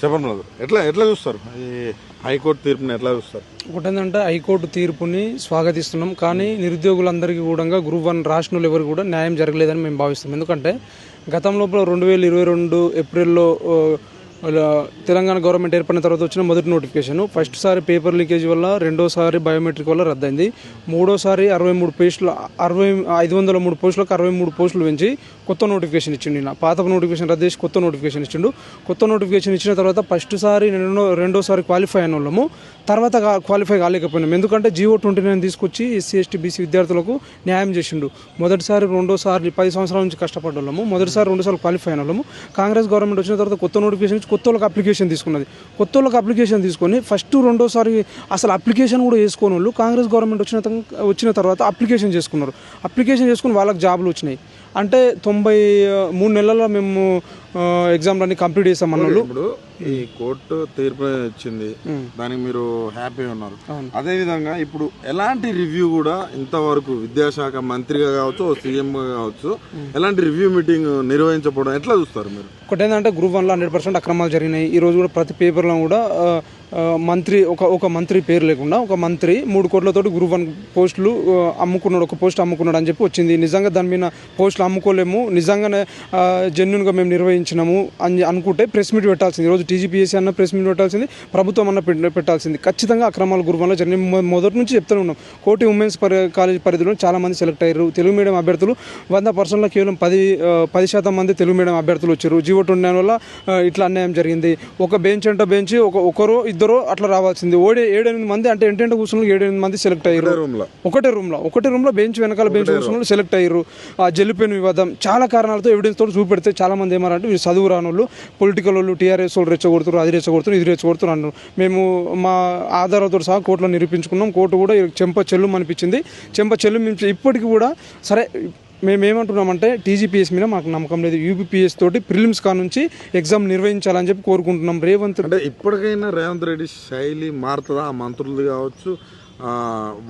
చెప్పండి బ్రదర్, ఎట్లా ఎట్లా చూస్తారు ఈ హైకోర్టు తీర్పుని ఎట్లా చూస్తారు? ఒకటేంటంటే హైకోర్టు తీర్పుని స్వాగతిస్తున్నాం, కానీ నిరుద్యోగులందరికీ కూడా గ్రూప్ 1 రాష్ట్రంలో ఎవరు కూడా న్యాయం జరగలేదని మేము భావిస్తాం. ఎందుకంటే గతంలో 2022 ఏప్రిల్లో తెలంగాణ గవర్నమెంట్ ఏర్పడిన తర్వాత వచ్చిన మొదటి నోటిఫికేషన్, ఫస్ట్ సారి పేపర్ లీకేజ్ వల్ల, రెండోసారి బయోమెట్రిక్ వల్ల రద్దయింది. మూడోసారి 503 పోస్టులకు 63 పోస్టులు పెంచి కొత్త నోటిఫికేషన్ ఇచ్చిండు. పాత నోటిఫికేషన్ రద్దు చేసి కొత్త నోటిఫికేషన్ ఇచ్చిండు. కొత్త నోటిఫికేషన్ ఇచ్చిన తర్వాత ఫస్ట్ సారి రెండోసారి క్వాలిఫై అయిన వాళ్ళము, తర్వాత క్వాలిఫై కాలేకపోయినాం. ఎందుకంటే జీవో 29 తీసుకొచ్చి SC ST BC విద్యార్థులకు న్యాయం చేసిండు. మొదటిసారి రెండోసారి 10 సంవత్సరాల నుంచి కష్టపడ్డ వాళ్ళము, మొదటిసారి రెండోసార్లు క్వాలిఫై అయిన వాళ్ళము. కాంగ్రెస్ గవర్నమెంట్ వచ్చిన తర్వాత కొత్త నోటిఫికేషన్ కొత్త వాళ్ళకి అప్లికేషన్ తీసుకున్నది. కొత్త వాళ్ళకి అప్లికేషన్ తీసుకొని ఫస్ట్ రెండోసారి అసలు అప్లికేషన్ కూడా వేసుకోని వాళ్ళు కాంగ్రెస్ గవర్నమెంట్ వచ్చిన తర్వాత అప్లికేషన్ చేసుకున్నారు. అప్లికేషన్ చేసుకుని వాళ్ళకి జాబులు వచ్చినాయి. అంటే 93 నెలల్లో మేము ఎగ్జామ్లన్నీ కంప్లీట్ చేసామన్నారు. ఇప్పుడు ఈ కోర్టు తీర్పు ఇచ్చింది, దానికి మీరు హ్యాపీ ఉన్నారు. అదే విధంగా ఇప్పుడు ఎలాంటి రివ్యూ కూడా ఇంతవరకు విద్యాశాఖ మంత్రిగా కావచ్చు, సీఎంగా కావచ్చు, ఎలాంటి రివ్యూ మీటింగ్ నిర్వహించకపోవడం ఎట్లా చూస్తారు మీరు? ఒకటి ఏంటంటే గ్రూప్ 1లో 100% అక్రమాలు జరిగినాయి. ఈ రోజు కూడా ప్రతి పేపర్లో కూడా మంత్రి ఒక మంత్రి పేరు లేకుండా ఒక మంత్రి 3 కోట్లతోటి గ్రూప్ 1 పోస్టులు అమ్ముకున్నాడు, ఒక పోస్ట్ అమ్ముకున్నాడు అని చెప్పి వచ్చింది. నిజంగా దాని మీద పోస్టులు అమ్ముకోలేము, నిజంగానే జెన్యున్గా మేము నిర్వహించినాము అని అనుకుంటే ప్రెస్ మీట్ పెట్టాల్సింది. ఈరోజు TGPSC అన్న ప్రెస్ మీట్ పెట్టాల్సింది, ప్రభుత్వం అన్న పెట్టాల్సింది. ఖచ్చితంగా అక్రమాలు గ్రూప్ 1లో జరిగినాయి. మొదటి నుంచి చెప్తూనే ఉన్నాం. కోటి ఉమెన్స్ కాలేజ్ పరిధిలో చాలా మంది సెలెక్ట్ అయ్యారు. తెలుగు మీడియం అభ్యర్థులు 100%లో కేవలం 10% మంది తెలుగు మీడియం అభ్యర్థులు వచ్చారు. జీవో 29 వల్ల ఇట్లా అన్యాయం జరిగింది. ఒక బెంచ్ అంటే బెంచ్ ఒకరు ఇద్దరు అట్లా రావాల్సింది. 7-8 మంది అంటే ఎంటెంట కూర్చున్న 7-8 మంది సెలెక్ట్ అయ్యారు. ఒకటే రూమ్ లో బెంచ్ వెనకాల బెంచ్ కూర్చున్న సెలెక్ట్ అయ్యారు. ఆ జల్లిపోయిన వివాదం చాలా కారణాలతో ఎవిడెన్స్ తోటి చూపెడితే చాలా మంది ఏమారంటే వీళ్ళు చదువు రాని వాళ్ళు, పొలిటికల్ వాళ్ళు, TRS వాళ్ళు రెచ్చగొడుతున్నారు, అది రెచ్చగొడుతున్నారు, ఇది రెచ్చగొడుతున్నారు అన్నారు. మేము మా ఆధారాలతో సహా కోర్టులో నిరూపించుకున్నాం. కోర్టు కూడా చెంప చెల్లు అనిపించింది. చెంప చెల్లు ఇప్పటికీ కూడా సరే మేమేమంటున్నామంటే TGPS మీద మాకు నమ్మకం లేదు. UPPS తోటి ప్రిలిమ్స్ నుంచి ఎగ్జామ్ నిర్వహించాలని చెప్పి కోరుకుంటున్నాం. అంటే ఇప్పటికైనా రేవంత్ రెడ్డి శైలి మారుతుందా? ఆ మంత్రులది కావచ్చు,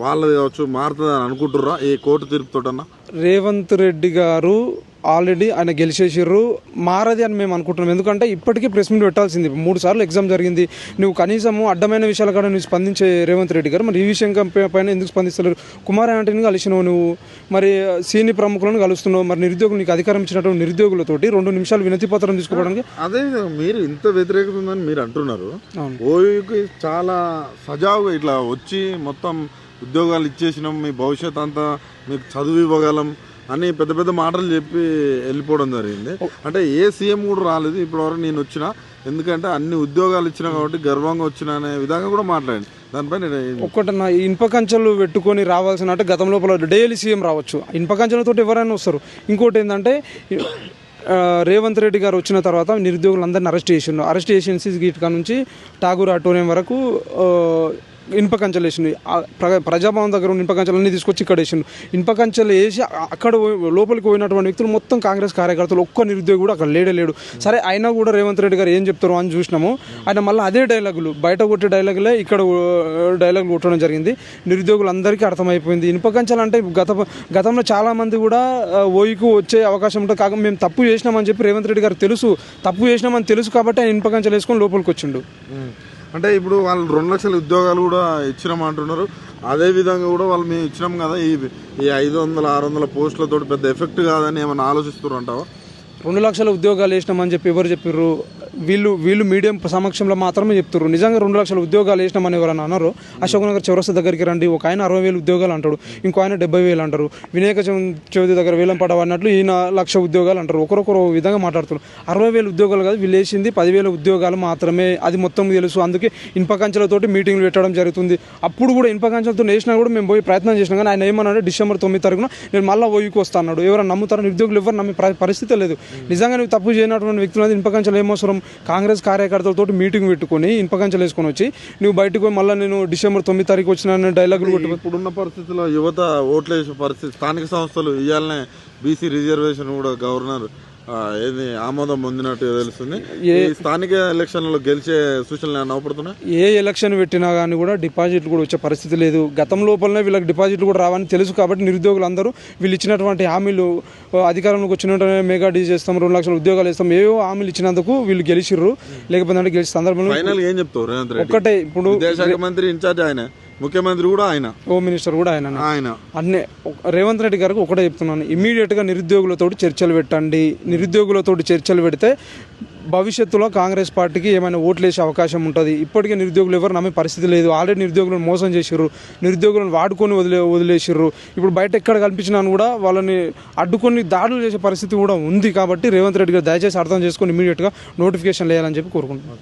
వాళ్ళది కావచ్చు, మారుతుందా అని అనుకుంటుర్రా ఈ కోర్టు తీర్పుతోటన్నా? రేవంత్ రెడ్డి గారు ఆల్రెడీ ఆయన గెలిచేసారు, మారది అని మేము అనుకుంటున్నాం. ఎందుకంటే ఇప్పటికీ ప్రెస్ మీట్ పెట్టాల్సింది. 3 సార్లు ఎగ్జామ్ జరిగింది. నువ్వు కనీసము అడ్డమైన విషయాల కాడ నువ్వు స్పందించే రేవంత్ రెడ్డి గారు మరి ఈ విషయం పైన ఎందుకు స్పందిస్తలేరు? కుమార్ యాంటనీని కలిసినావు నువ్వు, మరి సీనియర్ ప్రముఖులను కలుస్తున్నావు, మరి నిరుద్యోగులు నీకు అధికారం ఇచ్చినటువంటి నిరుద్యోగులతోటి 2 నిమిషాలు వినతి పత్రం తీసుకోవడానికి. అదే మీరు ఇంత వ్యతిరేకత ఉందని మీరు అంటున్నారు. ఓయూకి చాలా సజావుగా ఇట్లా వచ్చి మొత్తం ఉద్యోగాలు ఇచ్చేసినాం, మీ భవిష్యత్ అంతా మీకు చదువు ఇవ్వగలం అని పెద్ద పెద్ద మాటలు చెప్పి వెళ్ళిపోవడం జరిగింది. అంటే ఏ సీఎం కూడా రాలేదు ఇప్పటివరకు నేను వచ్చినా, ఎందుకంటే అన్ని ఉద్యోగాలు ఇచ్చినా కాబట్టి గర్వంగా వచ్చినా అనే విధంగా కూడా మాట్లాడింది. దానిపై ఒక్కటి నా ఇనుప కంచెలు పెట్టుకొని రావాల్సిన అంటే గతం లోపల డైలీ సీఎం రావచ్చు, ఇనుప కంచెలతో ఎవరైనా వస్తారు. ఇంకోటి ఏంటంటే రేవంత్ రెడ్డి గారు వచ్చిన తర్వాత నిరుద్యోగులందరినీ అరెస్ట్ చేసిండు. అరెస్ట్ చేసి NCC గేట్ నుంచి ఠాగూర్ ఆడిటోరియం వరకు ఇనుప కంచెలు వేసిండు. ప్రజాభవన్ దగ్గర ఉన్న ఇనుప కంచెలన్నీ తీసుకొచ్చి ఇక్కడ వేసిండు. ఇనుప కంచెలు వేసి అక్కడ లోపలికి పోయినటువంటి వ్యక్తులు మొత్తం కాంగ్రెస్ కార్యకర్తలు, ఒక్క నిరుద్యోగి కూడా అక్కడ లేడు. సరే అయినా కూడా రేవంత్ రెడ్డి గారు ఏం చెప్తారు అని చూసినాము. ఆయన మళ్ళీ అదే డైలాగులు, బయట కొట్టే డైలాగులే ఇక్కడ డైలాగులు కొట్టడం జరిగింది. నిరుద్యోగులందరికీ అర్థమైపోయింది. ఇనుప కంచెలు అంటే గతంలో చాలామంది కూడా ఓయికు వచ్చే అవకాశం ఉంటుంది. కాక మేము తప్పు చేసినామని చెప్పి రేవంత్ రెడ్డి గారు తప్పు చేసినామని తెలుసు కాబట్టి ఆయన ఇనుప కంచెలు వేసుకొని లోపలికి వచ్చిండు. అంటే ఇప్పుడు వాళ్ళు 2 లక్షల ఉద్యోగాలు కూడా ఇచ్చినామంటున్నారు. అదే విధంగా కూడా వాళ్ళు మేము ఇచ్చినాం కదా, ఈ 500-600 పోస్టులతో పెద్ద ఎఫెక్ట్ కాదని ఏమైనా ఆలోచిస్తున్నారు అంటావా? 2 లక్షల ఉద్యోగాలు వేసినామని చెప్పి ఎవరు చెప్పారు? వీళ్ళు మీడియం సమక్షంలో మాత్రమే చెప్తారు. నిజంగా 2 లక్షల ఉద్యోగాలు వేసినామని ఎవరైనా అన్నారు? అశోక్ నగర్ చౌరస్తా దగ్గరికి రండి, ఒక ఆయన 60,000 ఉద్యోగాలు అంటాడు, ఇంకో ఆయన 70,000 అంటారు. వినాయక చవితి దగ్గర వేలంపాట అన్నట్లు ఈయన 1,00,000 ఉద్యోగాలు అంటారు. ఒకరొకరు విధంగా మాట్లాడుతారు. 60,000 ఉద్యోగాలు కాదు, వీళ్ళు వేసింది 10,000 ఉద్యోగాలు మాత్రమే. అది మొత్తం తెలుసు. అందుకే ఇనుప కంచెలతోటి మీటింగ్లు పెట్టడం జరుగుతుంది. అప్పుడు కూడా ఇనుప కంచెలతో వేసినా కూడా మేము పోయి ప్రయత్నం చేసినాం. కానీ ఆయన ఏమన్నాడు, December 9 తారీఖున నేను మళ్ళీ ఓయికి వస్తా అన్నాడు. ఎవరైనా నమ్ముతారు? నిరుద్యోగులు ఎవరు నమ్మే పరిస్థితి లేదు. నిజంగా నువ్వు తప్పు చేయనటువంటి వ్యక్తులు ఇనుప కంచెలు ఏమవసరం? కాంగ్రెస్ కార్యకర్తలతో మీటింగ్ పెట్టుకొని ఇనుప కంచెలు వేసుకొని వచ్చి నువ్వు బయటకు పోయి మళ్ళీ నేను December 9 తారీఖు వచ్చిన డైలాగులు కొట్టి. ఇప్పుడున్న పరిస్థితుల్లో యువత ఓట్లు వేసే పరిస్థితి, స్థానిక సంస్థలు ఇవ్వాలనే BC రిజర్వేషన్ కూడా గవర్నర్ ఏది ఆమోదం పొందినట్టుగా తెలుస్తుంది. ఈ స్థానిక ఎలక్షన్లలో గెలిచే సూచనలు ఏమైనా అవపడుతున్నాయి? ఏ ఎలక్షన్ పెట్టినా కానీ కూడా డిపాజిట్లు కూడా వచ్చే పరిస్థితి లేదు. గతం లోపలనే వీళ్ళకి డిపాజిట్లు కూడా రావని తెలుసు కాబట్టి నిరుద్యోగులు అందరూ వీళ్ళు ఇచ్చినటువంటి హామీలు అధికారంలోకి వచ్చినట్టు మెగా డీ చేస్తాం, 2 లక్షల ఉద్యోగాలు ఇస్తాం, ఏవో హామీలు ఇచ్చినందుకు వీళ్ళు గెలిచిర్రు. లేకపోతే గెలిచిన సందర్భంలో ఫైనల్ ఏం చెప్తావు రేవంత్ రెడ్డి? ఒక్కటే, ఇప్పుడు విదేశాంగ మంత్రి ఇన్ఛార్జ్ ఆయన, ముఖ్యమంత్రి కూడా ఆయన, హోమ్ మినిస్టర్ కూడా ఆయన అన్నీ రేవంత్ రెడ్డి గారికి ఒకటే చెప్తున్నాను, ఇమీడియట్గా నిరుద్యోగులతో చర్చలు పెట్టండి. నిరుద్యోగులతో చర్చలు పెడితే భవిష్యత్తులో కాంగ్రెస్ పార్టీకి ఏమైనా ఓట్లు వేసే అవకాశం ఉంటుంది. ఇప్పటికే నిరుద్యోగులు ఎవరు నమ్మే పరిస్థితి లేదు. ఆల్రెడీ నిరుద్యోగులను మోసం చేసిర్రు, నిరుద్యోగులను వాడుకొని వదిలేసిర్రు. ఇప్పుడు బయట ఎక్కడ కల్పించినా కూడా వాళ్ళని అడ్డుకొని దాడులు చేసే పరిస్థితి కూడా ఉంది. కాబట్టి రేవంత్ రెడ్డి గారు దయచేసి అర్థం చేసుకొని ఇమీడియట్గా నోటిఫికేషన్ వేయాలని చెప్పి కోరుకుంటున్నాను.